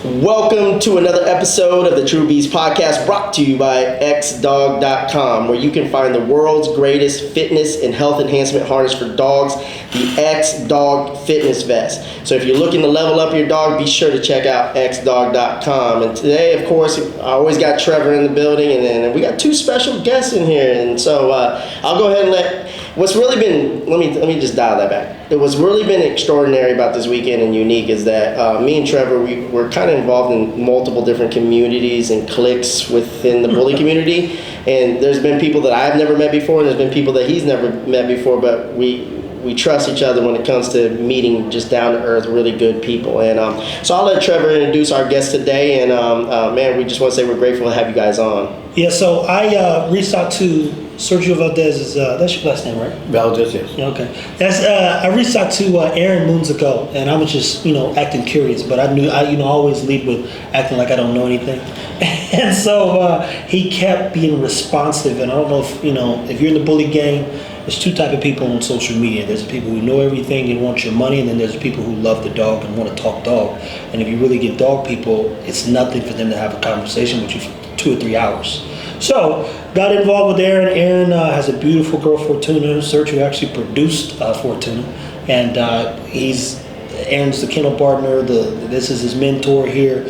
Welcome to another episode of the True Beast Podcast, brought to you by xdog.com, where you can find the world's greatest fitness and health enhancement harness for dogs, the X-Dog Fitness Vest. So if you're looking to level up your dog, be sure to check out xdog.com. And today, of course, I always got Trevor in the building, and we got two special guests in here. And so I'll go ahead and let me just dial that back. What's really been extraordinary about this weekend and unique is that me and Trevor, we're kind of involved in multiple different communities and cliques within the bully community. And there's been people that I've never met before, and there's been people that he's never met before, but we trust each other when it comes to meeting just down-to-earth, really good people. And so I'll let Trevor introduce our guest today. And man, we just want to say we're grateful to have you guys on. Yeah, so I reached out to Sergio Valdez's, that's your last name, right? Valdez, yes. Yeah, okay. I reached out to Aaron moons ago, and I was just, acting curious, but I always lead with acting like I don't know anything. And so he kept being responsive, and I don't know if you're in the bully gang, there's two type of people on social media. There's people who know everything and want your money, and then there's people who love the dog and want to talk dog. And if you really get dog people, it's nothing for them to have a conversation with you for 2 or 3 hours. So, got involved with Aaron. Aaron has a beautiful girl, Fortuna. Sergio actually produced Fortuna. And Aaron's the kennel partner. This is his mentor here.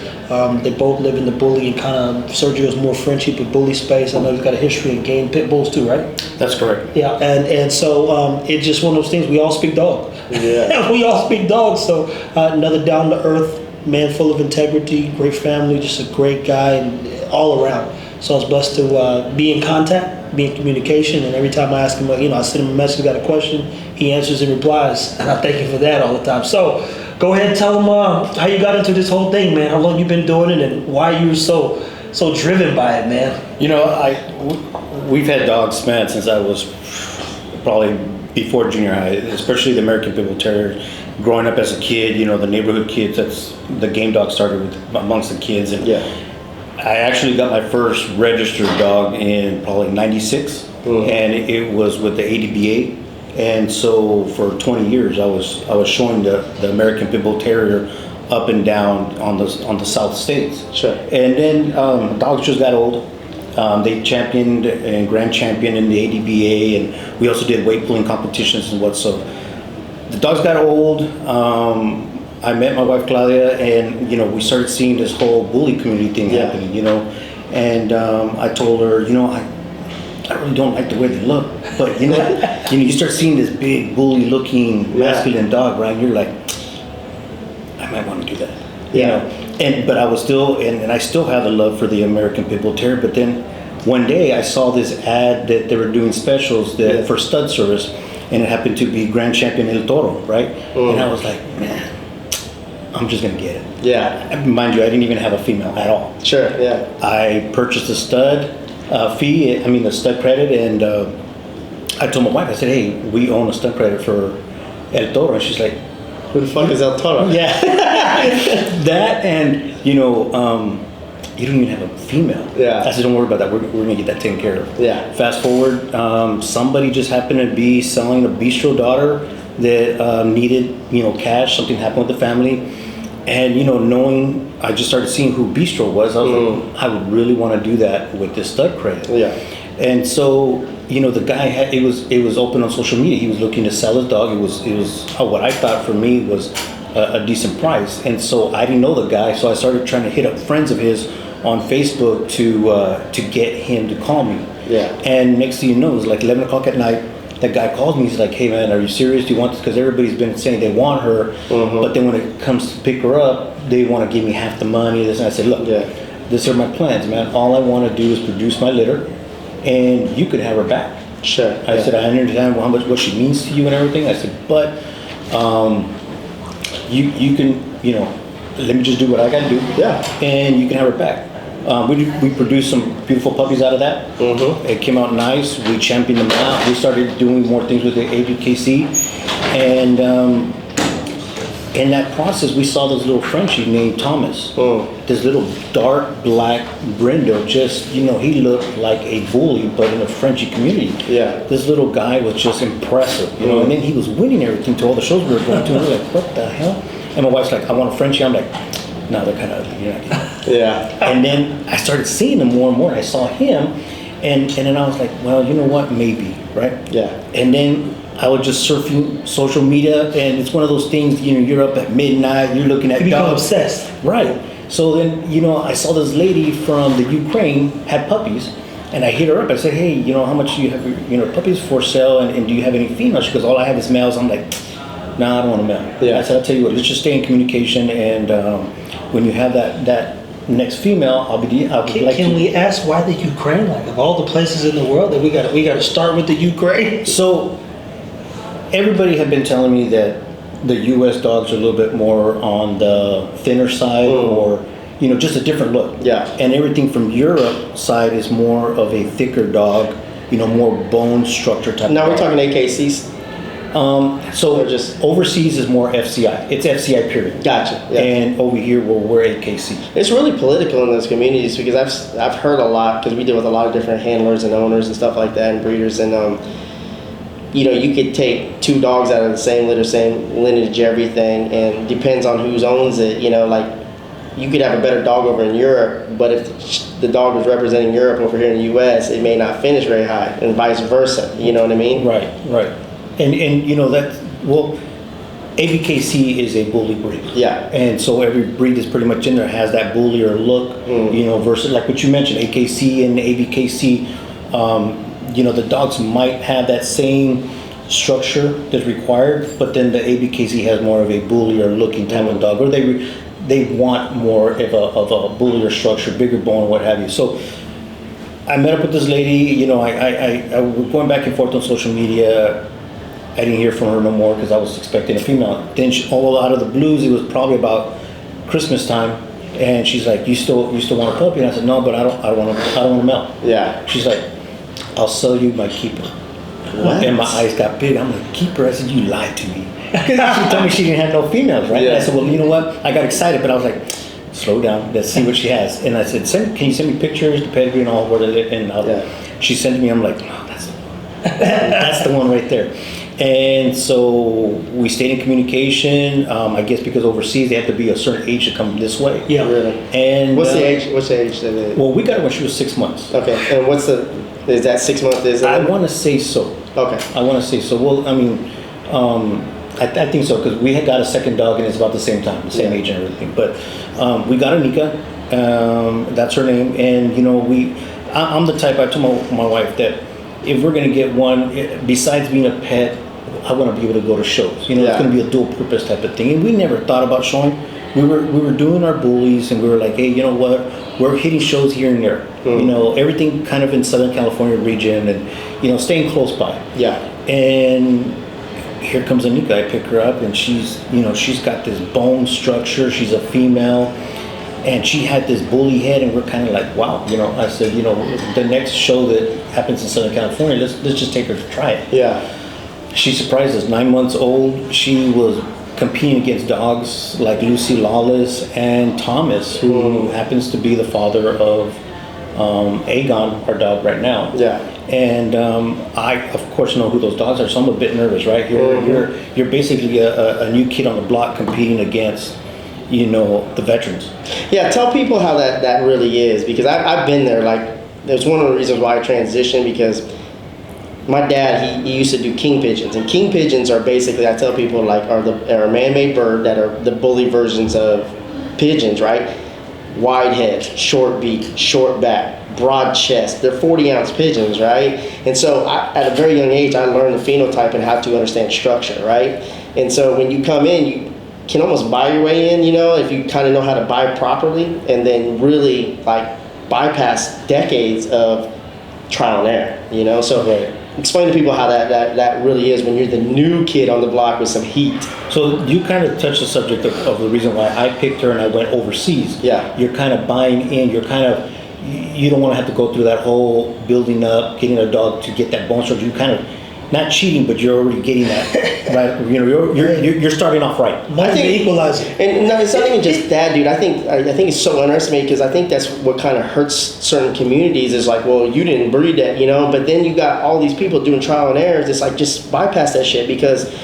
They both live in the bully and kind of, Sergio's more Frenchie, but bully space. I know he's got a history in game pit bulls too, right? That's correct. Yeah, and so it's just one of those things. We all speak dog. Yeah. We all speak dog. So another down-to-earth man full of integrity, great family, just a great guy and all around. So I was blessed to be in contact, be in communication, and every time I ask him, I send him a message, got a question, he answers and replies, and I thank him for that all the time. So go ahead and tell him how you got into this whole thing, man, how long you've been doing it, and why you were so driven by it, man. We've had dogs, man, since I was probably before junior high, especially the American Pit Bull Terrier. Growing up as a kid, the neighborhood kids, that's the game dog started with amongst the kids, and I actually got my first registered dog in probably '96, and it was with the ADBA. And so for 20 years, I was showing the American Pit Bull Terrier up and down on the South States. Sure. And then dogs just got old. They championed and grand champion in the ADBA, and we also did weight pulling competitions and what. So the dogs got old. I met my wife Claudia, and we started seeing this whole bully community thing happening. And I told her, I really don't like the way they look, but you start seeing this big bully looking masculine dog, right? You're like, I might want to do that. But I was still, and I still have a love for the American Pit Bull Terrier. But then one day I saw this ad that they were doing specials for stud service, and it happened to be Grand Champion El Toro, right? And I was like, man, I'm just gonna get it. Yeah. Mind you, I didn't even have a female at all. Sure. Yeah. I purchased a stud a stud credit, and I told my wife, I said, hey, we own a stud credit for El Toro, and she's like, who the fuck is El Toro? Yeah. That, and you don't even have a female. Yeah. I said, don't worry about that. We're gonna get that taken care of. Yeah. Fast forward, somebody just happened to be selling a bistro daughter that needed cash. Something happened with the family, and knowing, I just started seeing who Bistro was. I was like, I would really want to do that with this stud credit. Yeah. And so the guy had it was open on social media. He was looking to sell his dog. It was what I thought for me was a decent price. And so I didn't know the guy, so I started trying to hit up friends of his on Facebook to get him to call me. Yeah. And next thing you know, it was like 11 o'clock at night. That guy calls me. He's like, hey man, are you serious? Do you want this? Because everybody's been saying they want her, but then when it comes to pick her up, they want to give me half the money. This, and I said, look, these are my plans, man. All I want to do is produce my litter, and you could have her back. Sure. I said, I understand what she means to you and everything. I said, but you can, let me just do what I got to do. Yeah. And you can have her back. We produced some beautiful puppies out of that. It came out nice. We championed them out. We started doing more things with the abkc, and in that process, we saw this little Frenchie named Thomas. This little dark black Brindle, just he looked like a bully, but in a Frenchie community. Yeah. This little guy was just impressive, and then he was winning everything to all the shows we were going to. And we were like, what the hell? And my wife's like, I want a Frenchie. I'm like, no, they're kind of ugly. You're not getting it. Yeah. And then I started seeing them more and more. I saw him, and then I was like, well, you know what? Maybe, right? Yeah. And then I was just surfing social media, and it's one of those things, you're up at midnight, you're looking at You become dogs. obsessed. Right. So then, I saw this lady from the Ukraine had puppies, and I hit her up. I said, hey, how much do you have, puppies for sale, and do you have any females? She goes, all I have is males. I'm like, nah, I don't want a male. Yeah. I said, I'll tell you what, let's just stay in communication, and when you have that next female, Can we ask why the Ukraine? Like, of all the places in the world, that we got to start with the Ukraine. So everybody had been telling me that the U.S. dogs are a little bit more on the thinner side, or just a different look. Yeah. And everything from Europe side is more of a thicker dog, more bone structure type. Now of we're dog. talking AKCs. So Or just- overseas is more FCI. It's FCI period. Gotcha. Yeah. And over here we're AKC. It's really political in those communities because I've heard a lot, because we deal with a lot of different handlers and owners and stuff like that and breeders, and you could take two dogs out of the same litter, same lineage, everything, and depends on who owns it. Like you could have a better dog over in Europe, but if the dog was representing Europe over here in the U.S., it may not finish very high, and vice versa. You know what I mean? Right. And abkc is a bully breed. Yeah. And so every breed that's pretty much in there has that bullier look, versus like what you mentioned, AKC and abkc. The dogs might have that same structure that's required, but then the abkc has more of a bullier looking type of dog, or they want more of a bullier structure, bigger bone, what have you. So I met up with this lady. I was going back and forth on social media. I didn't hear from her no more because I was expecting a female. Then all out of the blues, it was probably about Christmas time, and she's like, "You still want a puppy?" And I said, "No, but I don't want a male." Yeah. She's like, "I'll sell you my keeper." What? And my eyes got big. I'm like, "Keeper?" I said, "You lied to me." Because she told me she didn't have no females, right? Yeah. And I said, "Well, you know what?" I got excited, but I was like, "Slow down. Let's see what she has." And I said, "Can you send me pictures, the pedigree, and all where they live?" And she sent to me. I'm like, "No, that's the one. That's the one right there." And so we stayed in communication. I guess because overseas they have to be a certain age to come this way. Yeah. Really? And What's the age? What's the age that it? Well, we got her when she was 6 months. Okay. And is that 6 months? I want to say so. Okay. I want to say so. Well, I mean, I think so because we had got a second dog and it's about the same time, the same age and everything. But we got Anika. That's her name. And I'm the type. I told my wife that if we're gonna get one, besides being a pet, I want to be able to go to shows. It's going to be a dual purpose type of thing. And we never thought about showing. We were doing our bullies, and we were like, hey, you know what? We're hitting shows here and there. Everything kind of in Southern California region, and staying close by. Yeah. And here comes Anika. I pick her up, and she's got this bone structure. She's a female, and she had this bully head, and we're kind of like, wow. I said, the next show that happens in Southern California, let's just take her to try it. Yeah. She surprised us. 9 months old. She was competing against dogs like Lucy Lawless and Thomas, who happens to be the father of Aegon, our dog right now. Yeah. And I, of course, know who those dogs are, so I'm a bit nervous, right? You're basically a new kid on the block competing against, the veterans. Yeah, tell people how that really is, because I've been there. Like, there's one of the reasons why I transitioned, because my dad, he used to do king pigeons, and king pigeons are basically, I tell people, like, are a man-made bird that are the bully versions of pigeons, right? Wide head, short beak, short back, broad chest. They're 40-ounce pigeons, right? And so at a very young age, I learned the phenotype and how to understand structure, right? And so when you come in, you can almost buy your way in, if you kind of know how to buy properly, and then really, like, bypass decades of trial and error, So Right. Explain to people how that really is when you're the new kid on the block with some heat. So you kind of touched the subject of the reason why I picked her and I went overseas. Yeah. You're kind of buying in. You don't want to have to go through that whole building up, getting a dog to get that bone structure. You kind of not cheating, but you're already getting that right. You're starting off right. Money's the equalizer. And no, it's not even just that, dude. I think it's so underestimated, because I think that's what kind of hurts certain communities. Is like, well, you didn't breed that, But then you got all these people doing trial and errors. It's like, just bypass that shit, because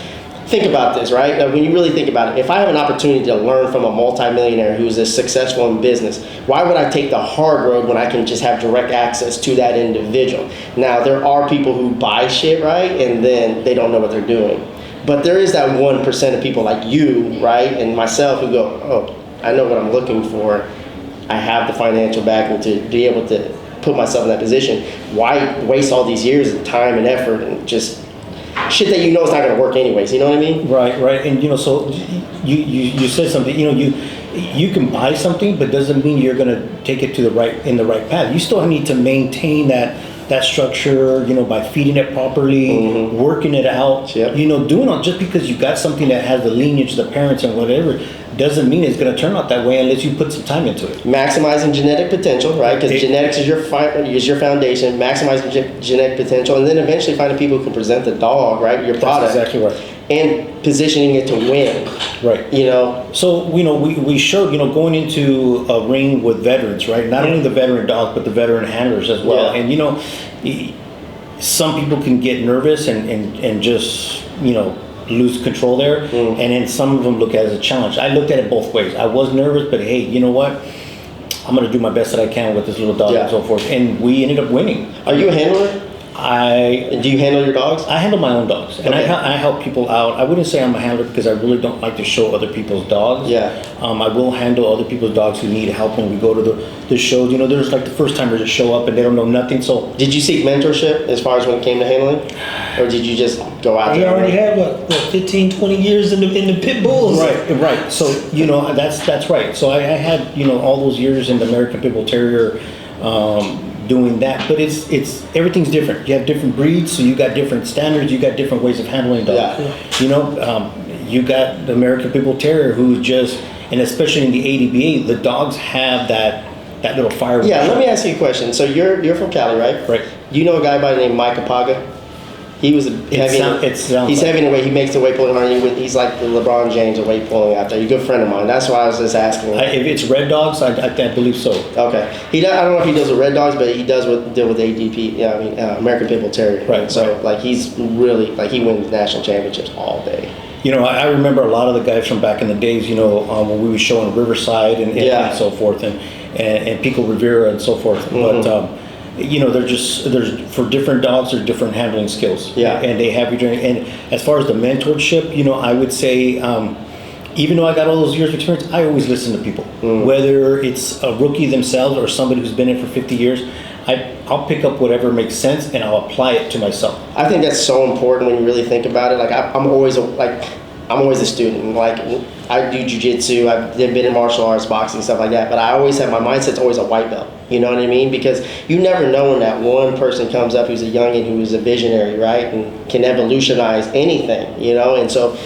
think about this, right? When you really think about it, if I have an opportunity to learn from a multimillionaire who's as successful in business, why would I take the hard road when I can just have direct access to that individual? Now, there are people who buy shit, right? And then they don't know what they're doing. But there is that 1% of people like you, right? And myself who go, oh, I know what I'm looking for. I have the financial backing to be able to put myself in that position. Why waste all these years of time and effort and just shit that you know is not going to work anyways? You know what I mean? Right. And so you said something. You can buy something, but doesn't mean you're going to take it to the right path. You still need to maintain that structure, by feeding it properly, working it out, Yep. doing it just because you got something that has the lineage, the parents and whatever, doesn't mean it's going to turn out that way unless you put some time into it. Maximizing genetic potential, right? Because genetics is your foundation. Maximizing genetic potential, and then eventually finding people who can present the dog, right? Your product. That's exactly right. And positioning it to win. Right. So, we showed, going into a ring with veterans, right? Not only the veteran dogs, but the veteran handlers as well. Yeah. And, some people can get nervous and just, lose control there. And then some of them look at it as a challenge. I looked at it both ways. I was nervous, but hey, you know what? I'm going to do my best that I can with this little dog and so forth. And we ended up winning. Are you a handler? Do you handle your dogs? I handle my own dogs, and Okay. I help people out. I wouldn't say I'm a handler because I really don't like to show other people's dogs. Yeah. I will handle other people's dogs who need help when we go to the shows. There's like the first timers that show up and they don't know nothing. So Did you seek mentorship as far as when it came to handling? Or did you just go out You there? already had, 15, 20 years in the pit bulls. right. So that's right. So I had all those years in the American Pit Bull Terrier. Doing that, but it's everything's different. You have different breeds, so you got different standards. You got different ways of handling dogs. Yeah. You got the American Pit Bull Terrier who's just, and especially in the ADBA, the dogs have that little fire. Yeah. Let me ask you a question. So you're from Cali, right? Right. You know a guy by the name of Mike Apaga? He was he's heavy in the weight. He makes the weight pulling harness. He's like the LeBron James of weight pulling out there. He's a good friend of mine. That's why I was just asking. If it's red dogs, I believe so. Okay. I don't know if he deals with red dogs, but he does deal with ADP. Yeah, American Pit Bull Terrier. Right. So he's really he wins national championships all day. I remember a lot of the guys from back in the days. When we were showing Riverside and so forth, and Pico Rivera and so forth. But there's for different dogs, there's different handling skills. Yeah. And they have you. And as far as the mentorship, I would say, even though I got all those years of experience, I always listen to people. Whether it's a rookie themselves or somebody who's been in for 50 years, I'll pick up whatever makes sense and I'll apply it to myself. I think that's so important when you really think about it. I'm always a student. I do jiu-jitsu, I've been in martial arts, boxing, stuff like that, but I always have my mindset's always a white belt. You know what I mean? Because you never know when that one person comes up who's a youngin' who is a visionary, right? And can evolutionize anything, And so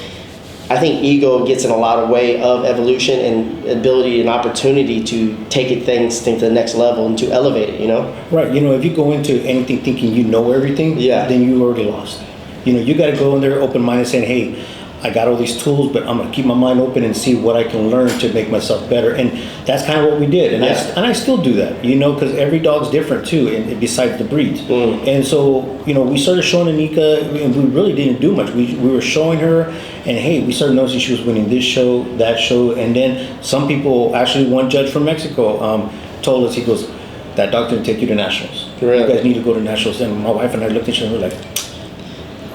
I think ego gets in a lot of way of evolution and ability and opportunity to take things to the next level and to elevate it, Right. If you go into anything thinking you know everything, then you already lost. You got to go in there open-minded saying, hey, I got all these tools, but I'm going to keep my mind open and see what I can learn to make myself better. And that's kind of what we did. And I still do that, because every dog's different too, and besides the breeds. And so, we started showing Anika, and we really didn't do much. We were showing her, and hey, we started noticing she was winning this show, that show. And then some people, actually one judge from Mexico, told us, he goes, that dog didn't take you to nationals. Really? You guys need to go to nationals. And my wife and I looked at each other and we were like,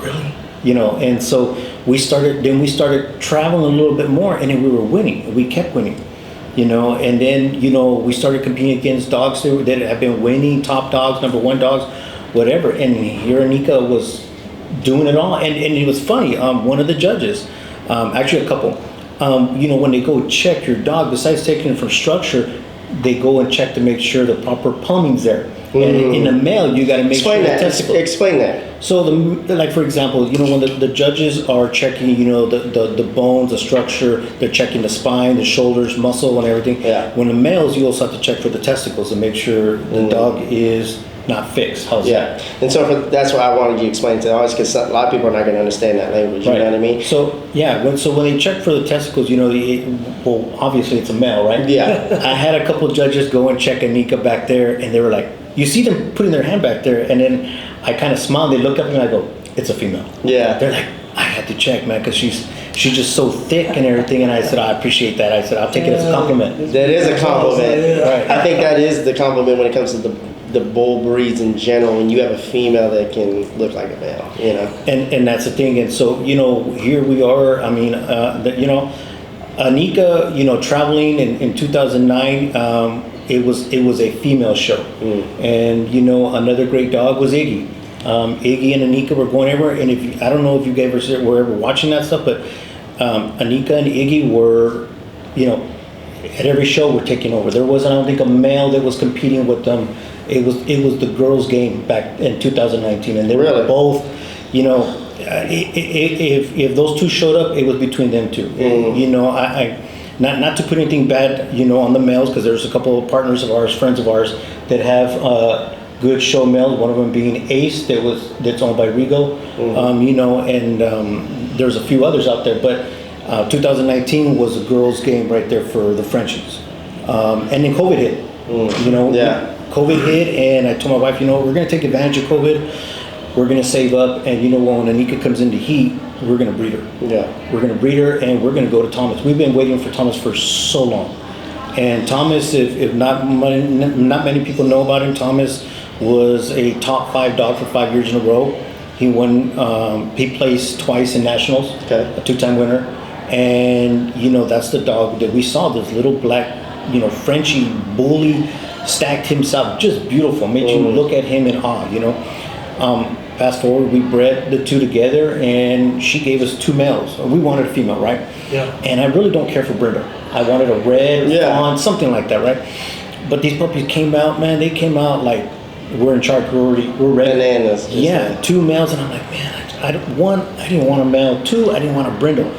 really? And so we started traveling a little bit more, and then we were winning. We kept winning, and then, we started competing against dogs that have been winning, top dogs, number one dogs, whatever. And here Anika was doing it all. And it was funny. One of the judges, actually a couple, when they go check your dog, besides taking it from structure, they go and check to make sure the proper plumbing's there. And in the male, you got to make Explain sure that. the testicle. Explain that. So, for example, when the judges are checking, the bones, the structure, they're checking the spine, the shoulders, muscle, and everything. Yeah. When the males, you also have to check for the testicles to make sure the dog is not fixed. How's that? And so that's why I wanted you to explain to the audience, because a lot of people are not going to understand that language. You know what I mean? So yeah, when they check for the testicles, well, obviously it's a male, right? Yeah. I had a couple of judges go and check Anika back there, and they were like, you see them putting their hand back there, and then I kind of smile, and they look up and I go, it's a female. Yeah. They're like, I had to check, man, because she's just so thick and everything. And I said, I appreciate that. I said, I'll take it as a compliment. That is a compliment. Yeah. I think that is the compliment when it comes to the bull breeds in general. When you have a female that can look like a male, you know. And that's the thing. And so, you know, here we are. I mean, you know, Anika, you know, traveling in 2009. It was a female show, and you know, another great dog was Iggy. Iggy and Anika were going everywhere, and I don't know if you guys were ever watching that stuff, but Anika and Iggy were, you know, at every show were taking over. There wasn't, I don't think, a male that was competing with them. It was the girls' game back in 2019, and they were Really? both, you know, if those two showed up, it was between them two. You know, I not to put anything bad, you know, on the males, because there's a couple of partners of ours, friends of ours, that have good show males. One of them being Ace, that's owned by Regal, you know, and there's a few others out there. But 2019 was a girls' game right there for the Frenchies, and then COVID hit. You know, COVID hit, and I told my wife, you know, we're going to take advantage of COVID. We're going to save up, and you know, when Anika comes into heat, we're going to breed her. We're going to breed her, and we're going to go to Thomas. We've been waiting for Thomas for so long. And Thomas, if not many people know about him, Thomas was a top 5 dog for 5 years in a row. He won, he placed twice in nationals, a 2-time winner. And, you know, that's the dog that we saw, this little black, you know, Frenchie bully, stacked himself, just beautiful, made you look at him in awe, you know. Fast forward, we bred the two together, and she gave us 2 males. We wanted a female, right? Yeah. And I really don't care for Brenda. I wanted a red, fawn, something like that, right? But these puppies came out, man. They came out like we're in charge. We're ready. Bananas. Yeah, 2 males, and I'm like, man, I didn't want a male. 2, I didn't want a Brindle.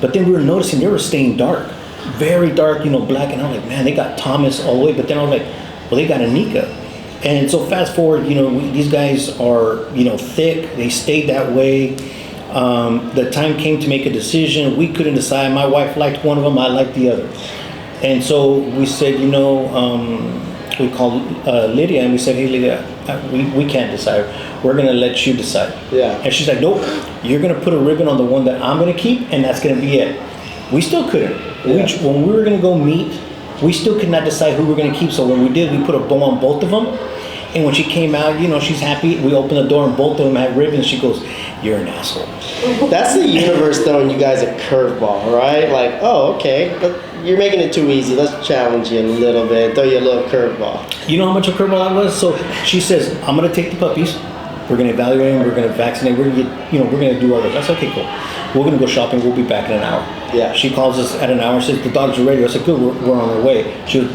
But then we were noticing they were staying dark, very dark, you know, black. And I'm like, man, they got Thomas all the way. But then I was like, well, they got Anika. And so fast forward, you know, these guys are, you know, thick. They stayed that way. The time came to make a decision. We couldn't decide. My wife liked one of them. I liked the other. And so we said, you know, we called Lydia, and we said, hey, Lydia, we can't decide. We're going to let you decide. And she's like, nope, you're going to put a ribbon on the one that I'm going to keep, and that's going to be it. We still couldn't. When we were going to go meet, we still could not decide who we were going to keep. So when we did, we put a bow on both of them. And when she came out, you know, she's happy. We opened the door, and both of them had ribbons. She goes, you're an asshole. That's the universe throwing you guys a curveball, right? Like, oh, okay, you're making it too easy. Let's challenge you a little bit, throw you a little curveball. You know how much a curveball that was? So she says, I'm going to take the puppies. We're going to evaluate them. We're going to vaccinate. We're going to get, you know, we're going to do all this. I said, okay, cool. We're going to go shopping. We'll be back in an hour. She calls us at an hour. Says the dogs are ready. I said, good. We're on our way. She goes,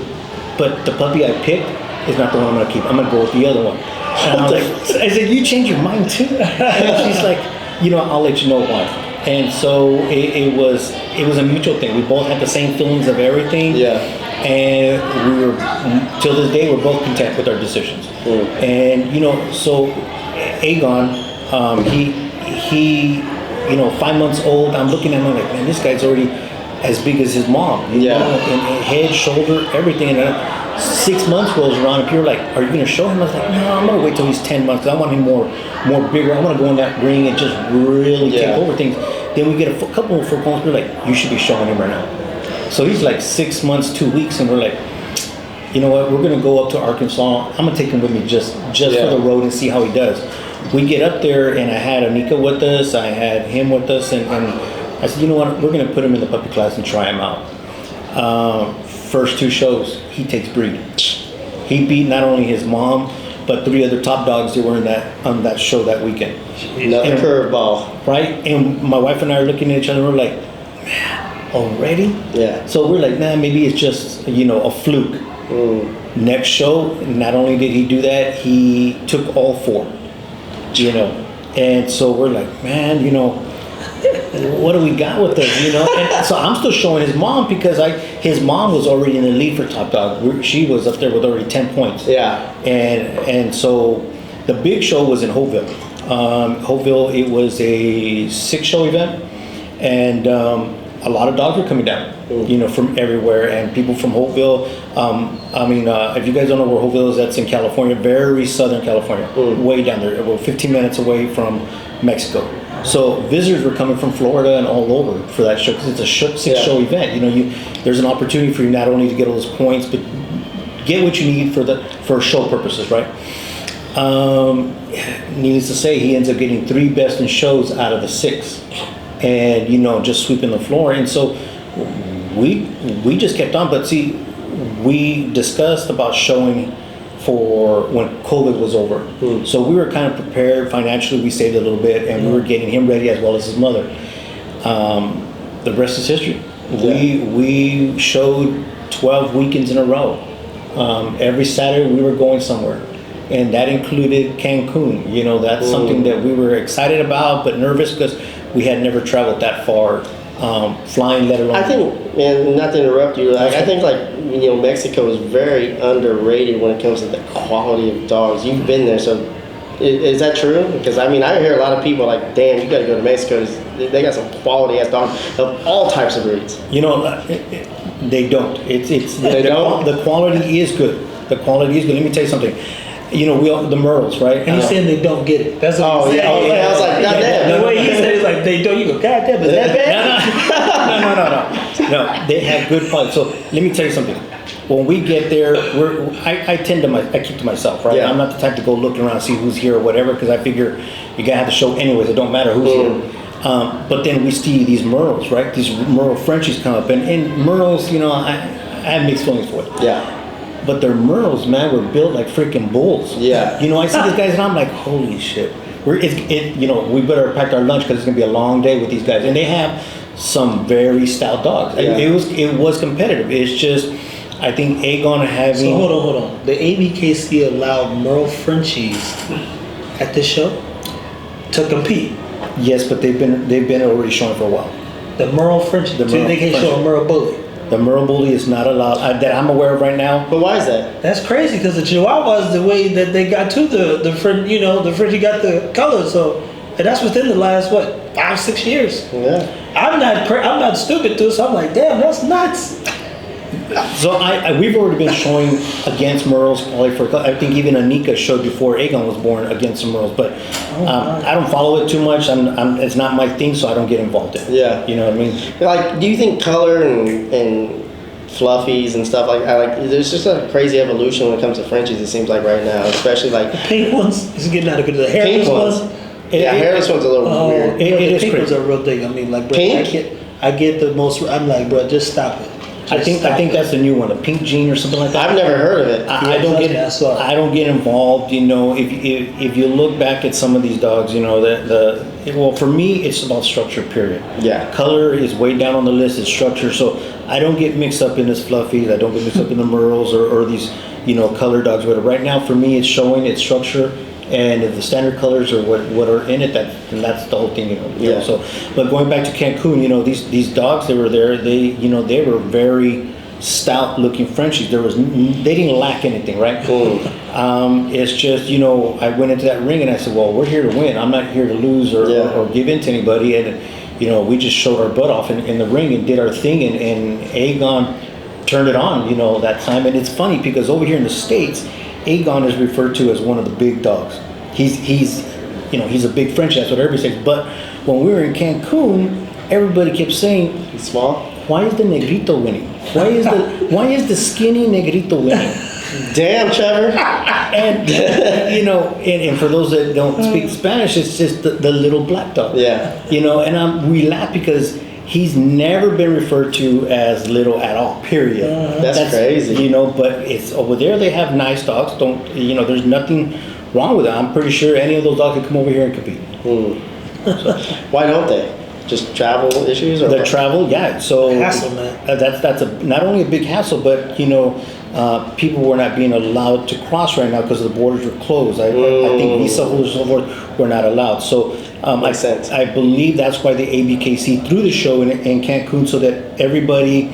but the puppy I picked is not the one I'm going to keep. I'm going to go with the other one. And I said, you change your mind too? And she's like, you know, I'll let you know why. And so it was a mutual thing. We both had the same feelings of everything. And we were, till this day, we're both content with our decisions. And, you know, so Aegon, he, you know, 5 months old, I'm looking at him like, man, this guy's already as big as his mom. You know, and head, shoulder, everything. And 6 months rolls around, and people are like, are you going to show him? I was like, no, I'm going to wait till he's 10 months. I want him more bigger. I want to go in that ring and just really take over things. Then we get a couple of phone calls. We're like, you should be showing him right now. So he's like 6 months, 2 weeks, and we're like, you know what? We're going to go up to Arkansas. I'm going to take him with me just for the road and see how he does. We get up there, and I had Anika with us. I had him with us, and I said, you know what? We're going to put him in the puppy class and try him out. First 2 shows, he takes breed. He beat not only his mom, but 3 other top dogs that were on that show that weekend. Another curveball. Right? And my wife and I are looking at each other, and we're like, man, already? So we're like, nah, maybe it's just, you know, a fluke. Next show, not only did he do that, he took all 4. You know? And so we're like, man, you know, what do we got with this, you know? And so I'm still showing his mom because his mom was already in the lead for top dog. She was up there with already 10 points. And so the big show was in Hopeville. Hopeville, it was a 6-show event, and a lot of dogs were coming down, you know, from everywhere, and people from Hopeville. If you guys don't know where Hopeville is, that's in California, very southern California, way down there. We're 15 minutes away from Mexico. So visitors were coming from Florida and all over for that show because it's a six-show event. You know, there's an opportunity for you not only to get all those points, but get what you need for show purposes, right? Needless to say, he ends up getting 3 best in shows out of the 6, and you know, just sweeping the floor. And so we just kept on. But see, we discussed about showing for when COVID was over. So we were kind of prepared financially. We saved a little bit, and we were getting him ready as well as his mother. The rest is history. We showed 12 weekends in a row. Every Saturday we were going somewhere, and that included Cancun. You know, that's something that we were excited about, but nervous because we had never traveled that far, flying, let alone. I think, man, not to interrupt you, like, I think, like, you know, Mexico is very underrated when it comes to the quality of dogs. You've been there, so is that true? Because I mean, I hear a lot of people like, damn, you got to go to Mexico. They got some quality ass dogs of all types of breeds. You know, they don't. They don't? The quality is good. The quality is good. Let me tell you something. You know, the Merles, right? And he's saying they don't get it. That's what he's saying. I was like, goddamn. The way he said it's like they don't. You go, goddamn, is that bad? No. They have good quality. So let me tell you something. When we get there, I keep to myself, right? Yeah. I'm not the type to go looking around and see who's here or whatever, because I figure you gotta have the show anyways. It don't matter who's here. But then we see these Merles, right? These Merle Frenchies come up, and Merles, you know, I have mixed feelings for it. Yeah. But their Merles, man, were built like freaking bulls. Yeah. You know, I see these guys and I'm like, holy shit. You know, we better pack our lunch because it's gonna be a long day with these guys, and they have some very stout dogs. Yeah. It was competitive. It's just, I think Aegon having. So hold on. The ABKC allowed Merle Frenchies at this show to compete. Yes, but they've been already showing for a while. The Merle Frenchies. So they can't show a Merle Bully. The Merle Bully is not allowed that I'm aware of right now. But why is that? That's crazy because the Chihuahuas, the way that they got to the Frenchie got the color. So, and that's within the last 5-6 years. Yeah. I'm not stupid too, so I'm like, damn, that's nuts. So we've already been showing against Merles probably for, I think even Anika showed before Aegon was born against some Merles, but I don't follow it too much. It's not my thing, so I don't get involved in it. Yeah. You know what I mean? Like, do you think color and fluffies and stuff like there's just a crazy evolution when it comes to Frenchies, it seems like right now, especially like The pink ones is getting out of good. The hairless pink ones. Hairless one's a little weird. The is pink crazy. ones are real thing. I mean, like, bro, Pink? I get the most. I'm like, bro, just stop it. I think that's the new one, a pink gene or something like that. I've never heard of it. I don't get involved. You know, if you look back at some of these dogs, you know, well, for me, it's about structure. Period. Yeah. Color is way down on the list. It's structure. So I don't get mixed up in this fluffies. I don't get mixed up in the Merles or these, you know, color dogs. But right now, for me, it's showing its structure. And if the standard colors are what are in it, that's the whole thing, you know. Yeah. So, but going back to Cancun, you know, these dogs that were there, they were very stout looking Frenchies. They didn't lack anything, right? It's just, you know, I went into that ring and I said, well, we're here to win. I'm not here to lose or give in to anybody. And you know, we just showed our butt off in the ring and did our thing. And Aegon turned it on, you know, that time. And it's funny because over here in the States, Aegon is referred to as one of the big dogs. He's a big Frenchie. That's what everybody says. But when we were in Cancun, everybody kept saying, He's small. why is the negrito winning? Why is the skinny negrito winning? Damn, Trevor. And you know, and for those that don't speak Spanish, it's just the little black dog. Yeah. You know, and we laugh because he's never been referred to as little at all. Period. That's crazy. You know, but it's over there. They have nice dogs. There's nothing wrong with it. I'm pretty sure any of those dogs could come over here and compete. So, why don't they? Just travel issues, or the travel, yeah. So hassle, man. That's not only a big hassle, but you know, people were not being allowed to cross right now because the borders were closed. I think visa holders and so forth were not allowed. So Makes sense. I believe that's why the ABKC threw the show in Cancun, so that everybody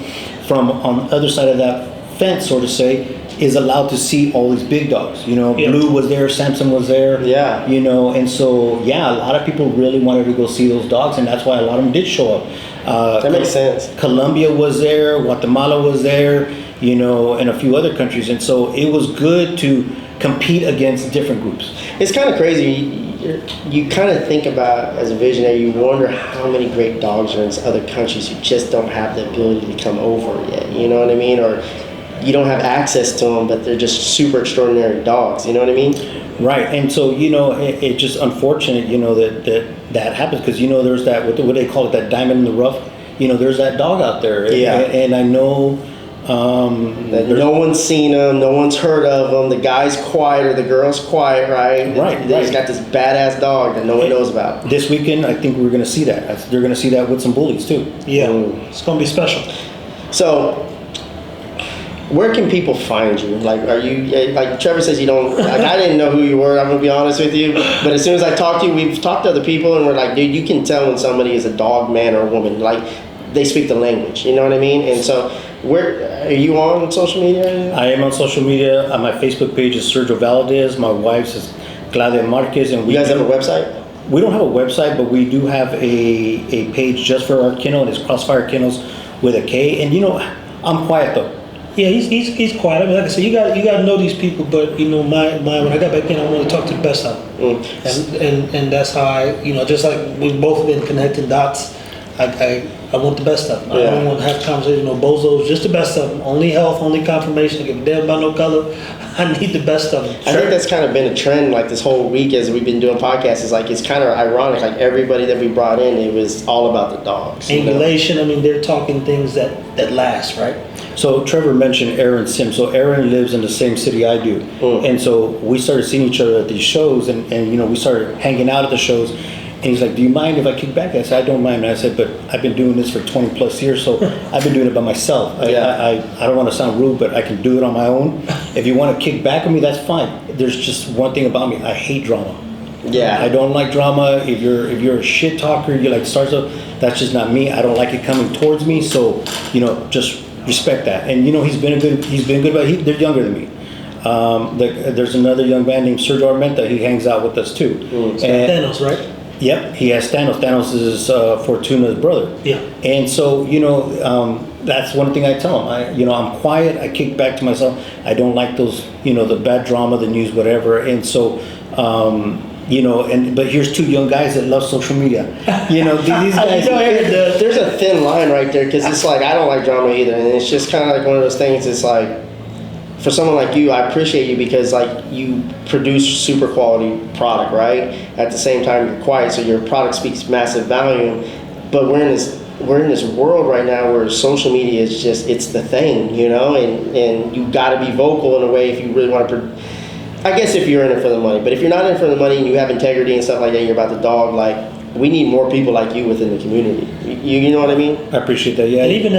from on the other side of that fence, so to say, is allowed to see all these big dogs. You know, Blue was there, Samson was there. Yeah. You know, and so a lot of people really wanted to go see those dogs, and that's why a lot of them did show up. That makes sense. Colombia was there, Guatemala was there, you know, and a few other countries, and so it was good to compete against different groups. It's kind of crazy. you kind of think about, as a visionary, you wonder how many great dogs are in other countries who just don't have the ability to come over yet. You know what I mean? Or you don't have access to them, but they're just super extraordinary dogs. You know what I mean? Right. And so, it's just unfortunate, that happens because, there's that, what they call it, that diamond in the rough. There's that dog out there. Yeah. And I know... that no one's seen them, no one's heard of them. The guy's quiet or the girl's quiet, right? Right. He's got this badass dog that no one knows about. This weekend, I think we're going to see that. They're going to see that with some bullies too. Yeah, it's going to be special. So, where can people find you? Like, are you, like Trevor says, you don't, like, I didn't know who you were, I'm going to be honest with you. But as soon as I talked to you, we've talked to other people and we're like, dude, you can tell when somebody is a dog, man, or woman. Like, they speak the language, you know what I mean? And so, where are you on social media? I am on social media. My Facebook page is Sergio Valadez. My wife's is Claudia Marquez. And you guys have a website? We don't have a website, but we do have a page just for our kennel, and it's Krossfire Kennels with a K. And I'm quiet though. Yeah, he's quiet. I mean, like I said, you got to know these people. But when I got back in, I wanted to talk to the best of them, and that's how I just like we've both been connecting dots. I want the best of them. I don't want to have conversations, bozos, just the best of them. Only health, only confirmation. I give a damn about no color. I need the best of them. I think that's kind of been a trend like this whole week as we've been doing podcasts. Is like it's kind of ironic. Like everybody that we brought in, it was all about the dogs. Angulation. I mean, they're talking things that last, right? So Trevor mentioned Aaron Sim. So Aaron lives in the same city I do. And so we started seeing each other at these shows and we started hanging out at the shows. And he's like, do you mind if I kick back? I said, I don't mind. And I said, but I've been doing this for 20 plus years, so I've been doing it by myself. I don't want to sound rude, but I can do it on my own. If you want to kick back with me, that's fine. There's just one thing about me. I hate drama. Yeah. I don't like drama. If you're a shit talker, you like start stuff, that's just not me. I don't like it coming towards me. So, just respect that. And he's been good, but they're younger than me. There's another young man named Sergio Armenta. He hangs out with us too. Thanos, right? Yep, he has Thanos. Thanos is Fortuna's brother. Yeah. And so, that's one thing I tell him. I'm quiet. I kick back to myself. I don't like those, the bad drama, the news, whatever. And so, but here's two young guys that love social media. These guys. There's a thin line right there because it's like I don't like drama either, and it's just kind of like one of those things. It's like, for someone like you, I appreciate you because like you produce super quality product, right? At the same time, you're quiet, so your product speaks massive volume. But we're in this world right now where social media is just it's the thing, and you got to be vocal in a way if you really want to. I guess if you're in it for the money, but if you're not in it for the money and you have integrity and stuff like that, and you're about the dog, like. We need more people like you within the community. You know what I mean? I appreciate that. Yeah. And even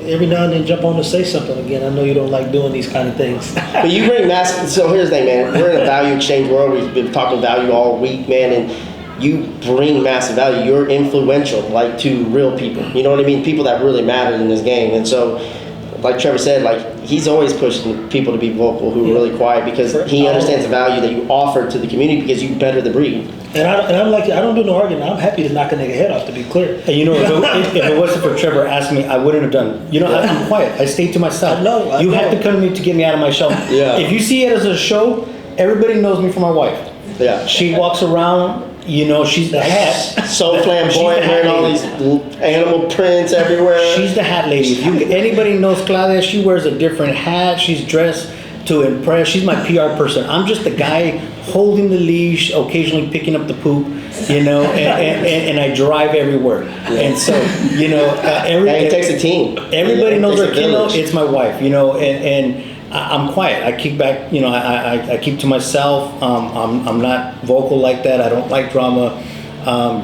every now and then jump on to say something again. I know you don't like doing these kind of things. But you bring so here's the thing, man. We're in a value exchange world. We've been talking value all week, man, and you bring massive value. You're influential, like to real people. You know what I mean? People that really matter in this game. And so, like Trevor said, like he's always pushing people to be vocal who are really quiet because he understands the value that you offer to the community because you better the breed. And I'm like, I don't do no arguing. I'm happy to knock a nigga head off, to be clear. And if it wasn't for Trevor asking me, I wouldn't have done. I'm quiet. I stay to myself. I know. You have to come to me to get me out of my shell. Yeah. If you see it as a show, everybody knows me for my wife. Yeah. She walks around. She's the hat. So flamboyant, wearing all these animal prints everywhere. She's the hat lady. If anybody knows Claudia, she wears a different hat. She's dressed to impress. She's my PR person. I'm just the guy holding the leash, occasionally picking up the poop, and I drive everywhere. Yeah. And so, it takes a team. Everybody knows her kennel. It's my wife, and I'm quiet. I kick back, I keep to myself. I'm not vocal like that. I don't like drama.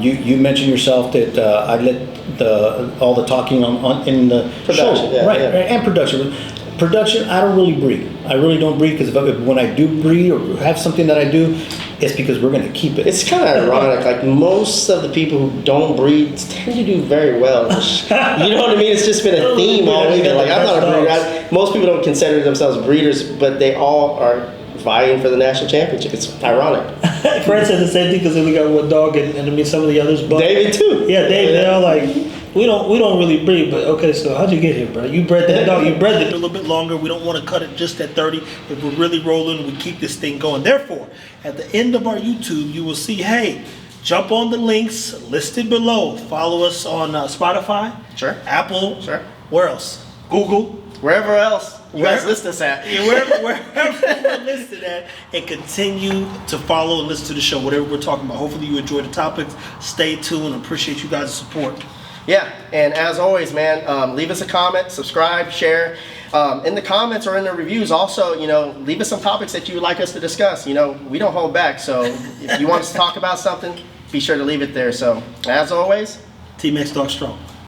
You mentioned yourself that I let all the talking on in the production, show, right, and production. Production, I don't really breed. I really don't breed because when I do breed or have something that I do, it's because we're going to keep it. It's kind of ironic. Like most of the people who don't breed tend to do very well. You know what I mean? It's just been a theme all week. Like I'm not a breeder. Most people don't consider themselves breeders, but they all are vying for the national championship. It's ironic. Fred said the same thing because we got one dog and I mean some of the others. But David too. Yeah, David. They're all like, We don't really breed, but okay. So how'd you get here, bro? You bred that dog. You bred it a little bit longer. We don't want to cut it just at 30. If we're really rolling, we keep this thing going. Therefore, at the end of our YouTube, you will see, hey, jump on the links listed below. Follow us on Spotify, Sure. Apple, Sure. Where else? Google. Wherever else you guys listen us at. Yeah, wherever we're listed at, and continue to follow and listen to the show, whatever we're talking about. Hopefully you enjoy the topics. Stay tuned. Appreciate you guys' support. Yeah, and as always, man, leave us a comment, subscribe, share. In the comments or in the reviews, also, leave us some topics that you would like us to discuss. We don't hold back. So if you want us to talk about something, be sure to leave it there. So as always, Team X Dog Strong.